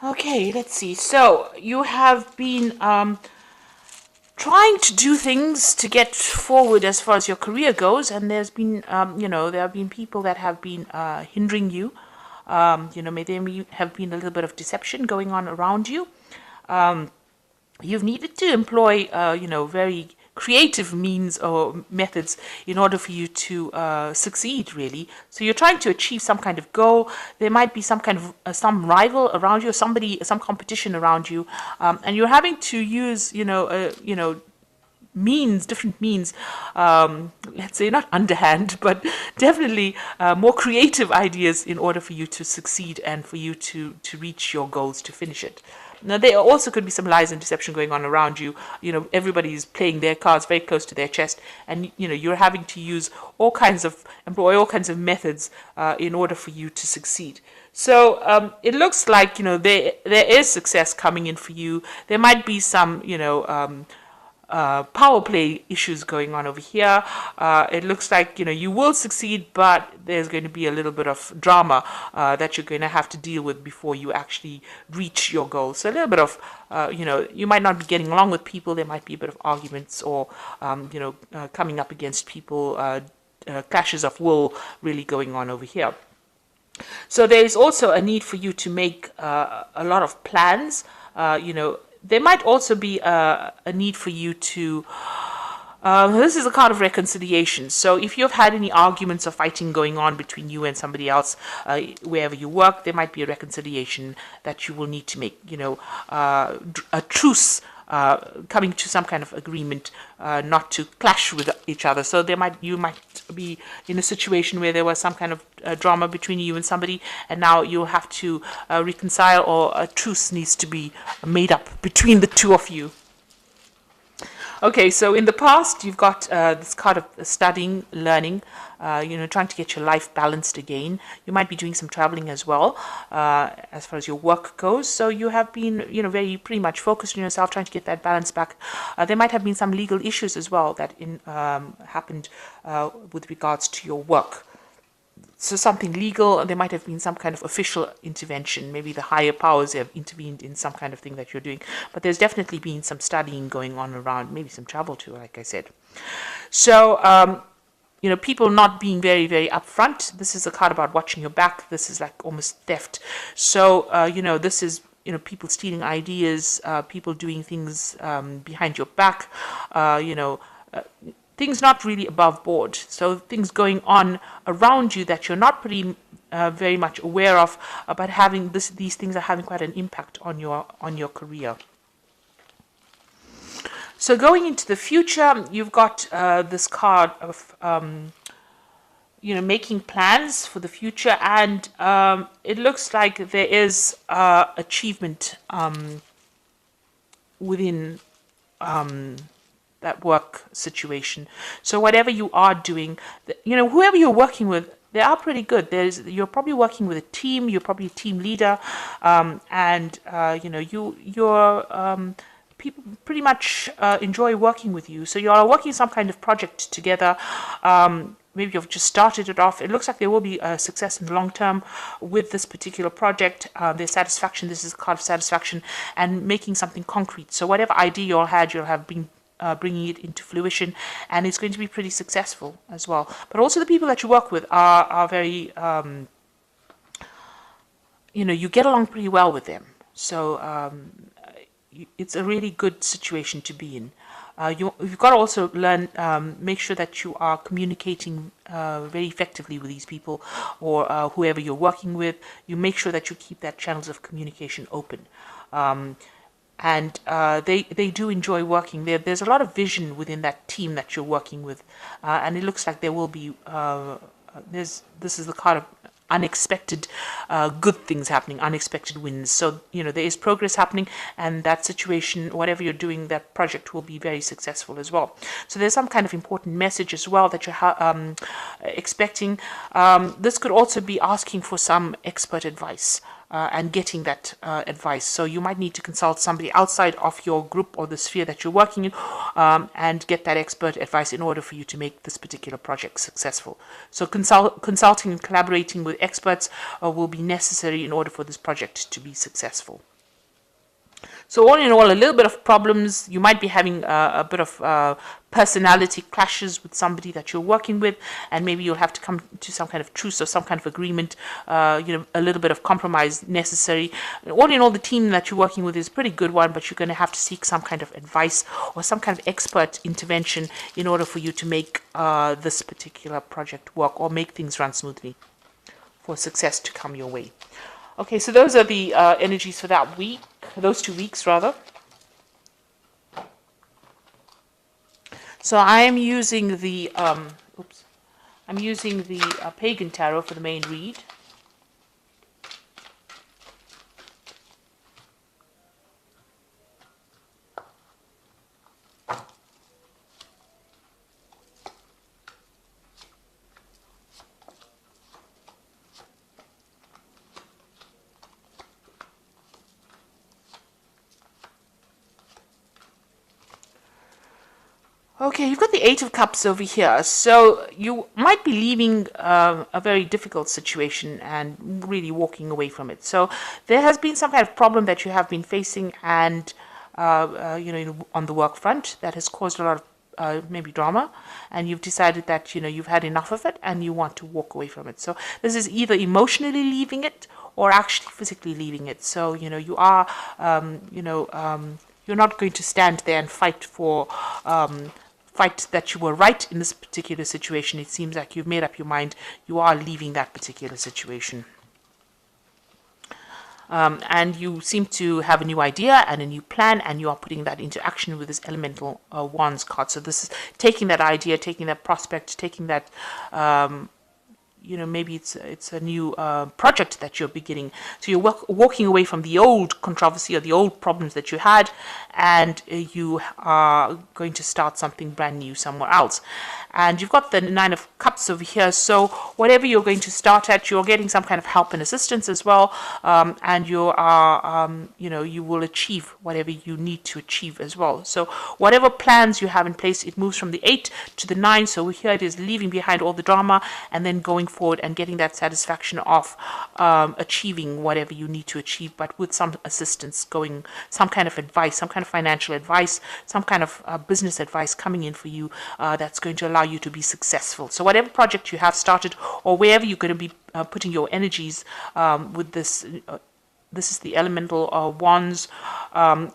Okay, let's see. So you have been trying to do things to get forward as far as your career goes, and there's been, there have been people that have been hindering you. May have been a little bit of deception going on around you. You've needed to employ, very creative means or methods in order for you to succeed, really. So you're trying to achieve some kind of goal. There might be some kind of some rival around you, or somebody, some competition around you, and you're having to use, means, different means, let's say not underhand, but definitely more creative ideas in order for you to succeed and for you to reach your goals, to finish it. Now, there also could be some lies and deception going on around you. Everybody's playing their cards very close to their chest, and you're having to use employ all kinds of methods in order for you to succeed. So it looks like there is success coming in for you. There might be some power play issues going on over here. It looks like you will succeed, but there's going to be a little bit of drama that you're going to have to deal with before you actually reach your goal. So a little bit of you might not be getting along with people. There might be a bit of arguments, or coming up against people, clashes of will really going on over here. So there is also a need for you to make a lot of plans. There might also be a need for you to. This is a card of reconciliation. So if you've had any arguments or fighting going on between you and somebody else, wherever you work, there might be a reconciliation that you will need to make. A truce. Coming to some kind of agreement, not to clash with each other. So you might be in a situation where there was some kind of drama between you and somebody, and now you'll have to reconcile, or a truce needs to be made up between the two of you. Okay, so in the past, you've got this card of studying, learning, trying to get your life balanced again. You might be doing some traveling as well, as far as your work goes. So you have been, very pretty much focused on yourself, trying to get that balance back. There might have been some legal issues as well that happened with regards to your work. So something legal, there might have been some kind of official intervention. Maybe the higher powers have intervened in some kind of thing that you're doing. But there's definitely been some studying going on around, maybe some travel too, like I said. So, people not being very, very upfront. This is a card about watching your back. This is like almost theft. So, this is, people stealing ideas, people doing things behind your back, things not really above board. So things going on around you that you're not very much aware of, but these things are having quite an impact on your career. So going into the future, you've got this card of making plans for the future, and it looks like there is achievement within that work situation. So whatever you are doing, whoever you're working with, they are pretty good. You're probably working with a team. You're probably a team leader, and people pretty much enjoy working with you. So you are working some kind of project together. Maybe you've just started it off. It looks like there will be a success in the long term with this particular project. There's satisfaction. This is a card of satisfaction and making something concrete. So whatever idea you all had, you'll have been bringing it into fruition, and it's going to be pretty successful as well. But also the people that you work with are very, you get along pretty well with them. So it's a really good situation to be in. You've got to also learn, make sure that you are communicating very effectively with these people, or whoever you're working with. You make sure that you keep that channels of communication open. And they do enjoy working there. There's a lot of vision within that team that you're working with, and it looks like there will be. This is the kind of unexpected good things happening, unexpected wins. So there is progress happening, and that situation, whatever you're doing, that project will be very successful as well. So there's some kind of important message as well that you're expecting. This could also be asking for some expert advice. and getting that advice. So you might need to consult somebody outside of your group or the sphere that you're working in, and get that expert advice in order for you to make this particular project successful. So consulting and collaborating with experts will be necessary in order for this project to be successful. So all in all, a little bit of problems. You might be having a bit of personality clashes with somebody that you're working with, and maybe you'll have to come to some kind of truce or some kind of agreement, a little bit of compromise necessary. All in all, the team that you're working with is a pretty good one, but you're going to have to seek some kind of advice or some kind of expert intervention in order for you to make this particular project work or make things run smoothly for success to come your way. Okay, so those are the energies for that week, those 2 weeks rather. So I am using the Pagan Tarot for the main read. Okay, you've got the Eight of Cups over here. So you might be leaving a very difficult situation and really walking away from it. So there has been some kind of problem that you have been facing, and on the work front that has caused a lot of maybe drama, and you've decided that you've had enough of it and you want to walk away from it. So this is either emotionally leaving it or actually physically leaving it. So you are you're not going to stand there and fight that you were right in this particular situation. It seems like you've made up your mind. You are leaving that particular situation. And you seem to have a new idea and a new plan, and you are putting that into action with this Elemental Wands card. So this is taking that idea, taking that prospect, taking that maybe it's a new project that you're beginning. So you're walking away from the old controversy or the old problems that you had, and you are going to start something brand new somewhere else. And you've got the Nine of Cups over here. So whatever you're going to start at, you're getting some kind of help and assistance as well. And you are, you will achieve whatever you need to achieve as well. So whatever plans you have in place, it moves from the 8 to the 9. So here it is, leaving behind all the drama and then going forward and getting that satisfaction of achieving whatever you need to achieve, but with some assistance, some kind of advice, some kind of financial advice, some kind of business advice coming in for you that's going to allow you to be successful. So whatever project you have started or wherever you're going to be putting your energies with this, this is the Elemental Wands,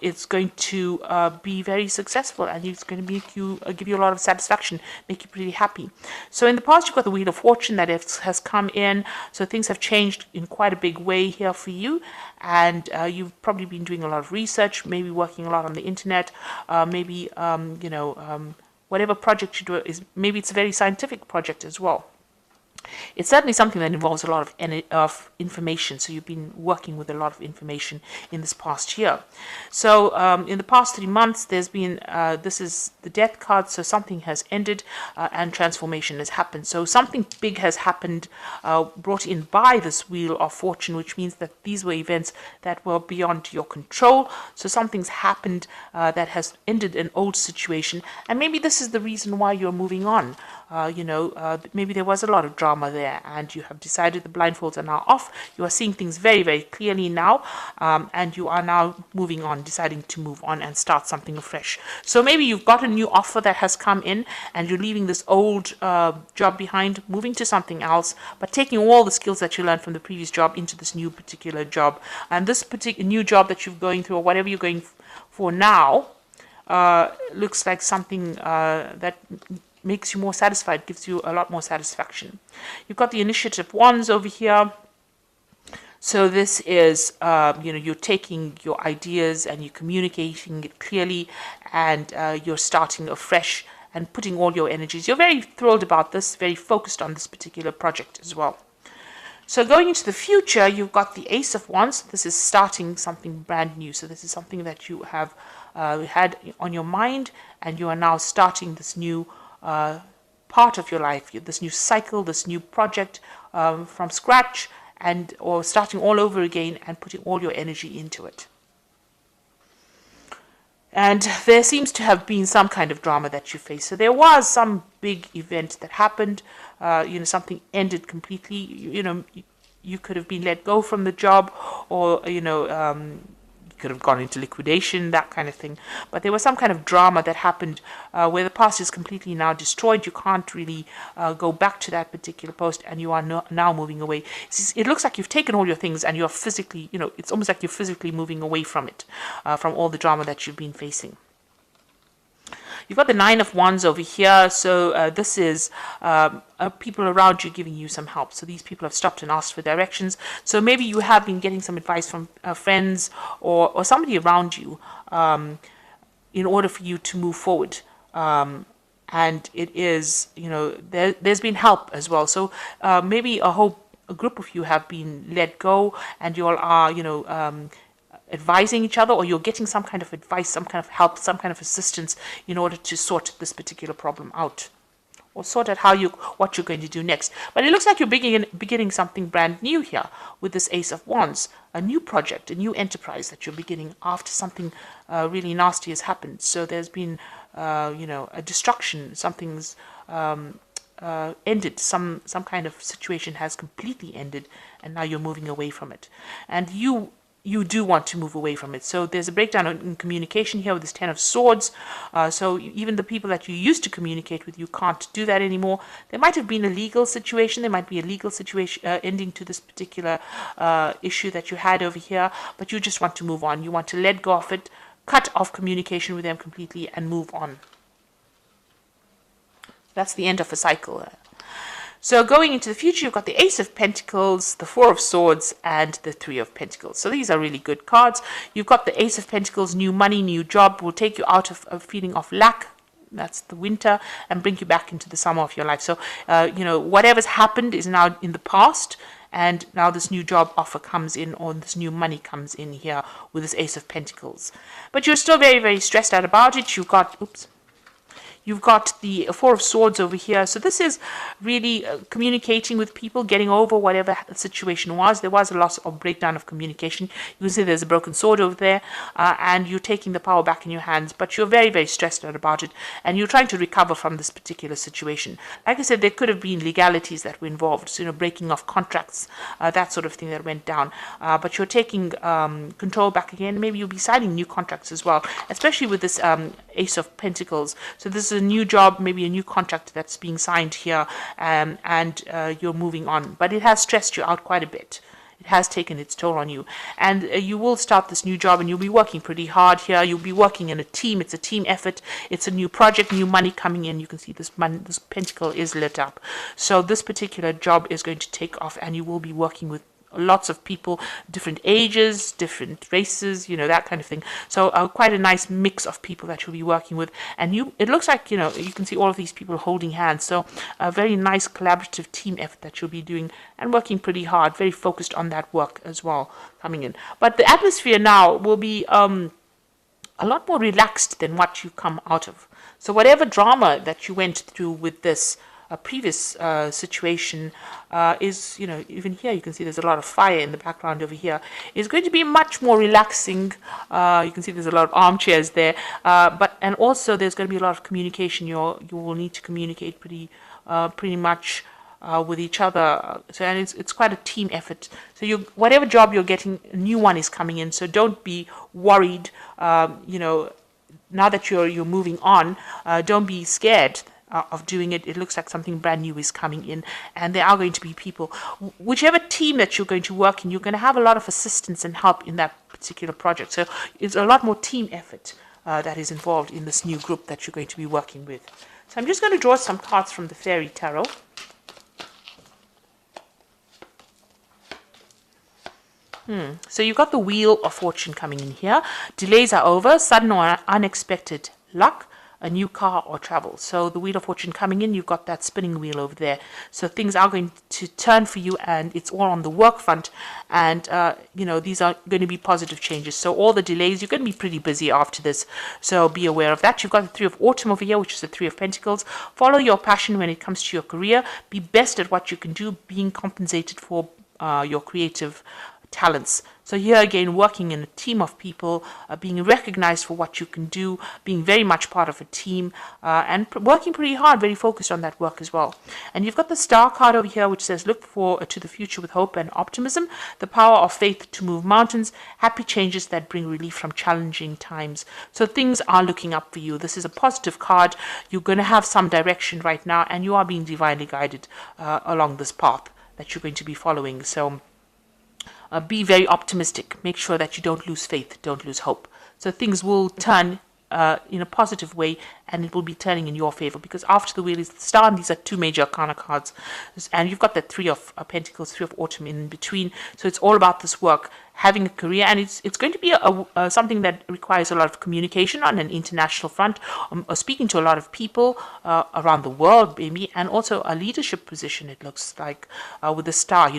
it's going to be very successful, and it's going to make you give you a lot of satisfaction, make you pretty happy. So in the past, you've got the Wheel of Fortune that has come in, so things have changed in quite a big way here for you, and you've probably been doing a lot of research, maybe working a lot on the internet, maybe whatever project you do maybe it's a very scientific project as well. It's certainly something that involves a lot of information, so you've been working with a lot of information in this past year. So in the past 3 months, there's been, this is the Death card, so something has ended and transformation has happened. So something big has happened, brought in by this Wheel of Fortune, which means that these were events that were beyond your control. So something's happened that has ended an old situation, and maybe this is the reason why you're moving on. Maybe there was a lot of drama there, and you have decided the blindfolds are now off. You are seeing things very, very clearly now, and you are now moving on, deciding to move on and start something afresh. So maybe you've got a new offer that has come in, and you're leaving this old job behind, moving to something else, but taking all the skills that you learned from the previous job into this new particular job. And this particular new job that you're going through, or whatever you're going for now, looks like something that makes you more satisfied, gives you a lot more satisfaction. You've got the Initiative Wands over here. So this is, you're taking your ideas and you're communicating it clearly, and you're starting afresh and putting all your energies. You're very thrilled about this, very focused on this particular project as well. So going into the future, you've got the Ace of Wands. This is starting something brand new. So this is something that you have had on your mind, and you are now starting this new part of your life, this new cycle, this new project from scratch, and or starting all over again and putting all your energy into it. And there seems to have been some kind of drama that you face. So there was some big event that happened. Something ended completely. You could have been let go from the job, or you could have gone into liquidation, that kind of thing. But there was some kind of drama that happened where the past is completely now destroyed. You can't really go back to that particular post, and you are now moving away. It looks like you've taken all your things and you're physically, it's almost like you're physically moving away from it, from all the drama that you've been facing. You've got the Nine of Wands over here, so this is people around you giving you some help. So these people have stopped and asked for directions. So maybe you have been getting some advice from friends or somebody around you in order for you to move forward. And it is, there's been help as well. So maybe a group of you have been let go, and you all are, advising each other, or you're getting some kind of advice, some kind of help, some kind of assistance in order to sort this particular problem out, or sort out what you're going to do next. But it looks like you're beginning something brand new here with this Ace of Wands, a new project, a new enterprise that you're beginning after something really nasty has happened. So there's been, a destruction, something's ended, some kind of situation has completely ended, and now you're moving away from it. And you do want to move away from it. So there's a breakdown in communication here with this Ten of Swords. So even the people that you used to communicate with, you can't do that anymore. There might have been a legal situation. There might be a legal situation ending to this particular issue that you had over here, but you just want to move on. You want to let go of it, cut off communication with them completely, and move on. That's the end of a cycle. So going into the future, you've got the Ace of Pentacles, the Four of Swords, and the Three of Pentacles. So these are really good cards. You've got the Ace of Pentacles, new money, new job, will take you out of a feeling of lack. That's the winter, and bring you back into the summer of your life. So, whatever's happened is now in the past, and now this new job offer comes in, or this new money comes in here with this Ace of Pentacles. But you're still very, very stressed out about it. You've got the Four of Swords over here. So this is really communicating with people, getting over whatever the situation was. There was a loss or breakdown of communication. You can see there's a broken sword over there, and you're taking the power back in your hands, but you're very, very stressed out about it, and you're trying to recover from this particular situation. Like I said, there could have been legalities that were involved, so, breaking off contracts, that sort of thing that went down. But you're taking control back again. Maybe you'll be signing new contracts as well, especially with this Ace of Pentacles. So this is a new job, maybe a new contract that's being signed here, and you're moving on. But it has stressed you out quite a bit. It has taken its toll on you. And you will start this new job, and you'll be working pretty hard here. You'll be working in a team. It's a team effort. It's a new project, new money coming in. You can see this pentacle is lit up. So this particular job is going to take off, and you will be working with lots of people, different ages, different races, that kind of thing. So quite a nice mix of people that you'll be working with. And it looks like, you can see all of these people holding hands. So a very nice collaborative team effort that you'll be doing and working pretty hard, very focused on that work as well coming in. But the atmosphere now will be a lot more relaxed than what you come out of. So whatever drama that you went through with this previous situation is, even here you can see there's a lot of fire in the background over here, is going to be much more relaxing. You can see there's a lot of armchairs there, and also there's going to be a lot of communication. You will need to communicate pretty much with each other. So, and it's quite a team effort. So whatever job you're getting, a new one is coming in. So don't be worried. Now that you're moving on, don't be scared of doing it. It looks like something brand new is coming in, and there are going to be people, whichever team that you're going to work in, you're going to have a lot of assistance and help in that particular project. So it's a lot more team effort that is involved in this new group that you're going to be working with. So I'm just going to draw some cards from the Fairy Tarot. So you've got the Wheel of Fortune coming in here. Delays are over, sudden or unexpected luck, a new car or travel. So the Wheel of Fortune coming in, you've got that spinning wheel over there. So things are going to turn for you, and it's all on the work front. And, these are going to be positive changes. So all the delays, you're going to be pretty busy after this. So be aware of that. You've got the Three of Autumn over here, which is the Three of Pentacles. Follow your passion when it comes to your career. Be best at what you can do, being compensated for your creative talents. So here again, working in a team of people, being recognized for what you can do, being very much part of a team, and working pretty hard, very focused on that work as well. And you've got the star card over here, which says, look to the future with hope and optimism, the power of faith to move mountains, happy changes that bring relief from challenging times. So things are looking up for you. This is a positive card. You're going to have some direction right now, and you are being divinely guided along this path that you're going to be following. So be very optimistic. Make sure that you don't lose faith, don't lose hope. So things will turn in a positive way, and it will be turning in your favor, because after the wheel is the star, and these are two major arcana cards, and you've got that three of pentacles, three of autumn in between. So it's all about this work, having a career, and it's going to be something that requires a lot of communication on an international front, speaking to a lot of people around the world, maybe, and also a leadership position. It looks like with the star,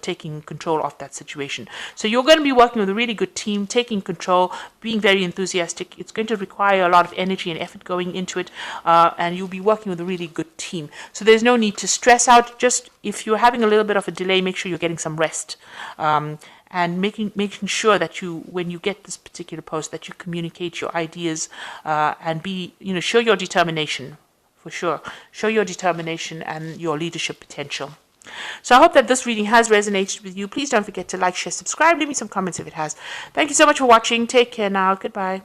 taking control of that situation. So you're going to be working with a really good team, taking control, being very enthusiastic. It's going to require a lot of energy and effort going into it, and you'll be working with a really good team. So there's no need to stress out. Just if you're having a little bit of a delay, make sure you're getting some rest. And making sure that when you get this particular post, that you communicate your ideas and show your determination, for sure. Show your determination and your leadership potential. So I hope that this reading has resonated with you. Please don't forget to like, share, subscribe. Leave me some comments if it has. Thank you so much for watching. Take care now. Goodbye.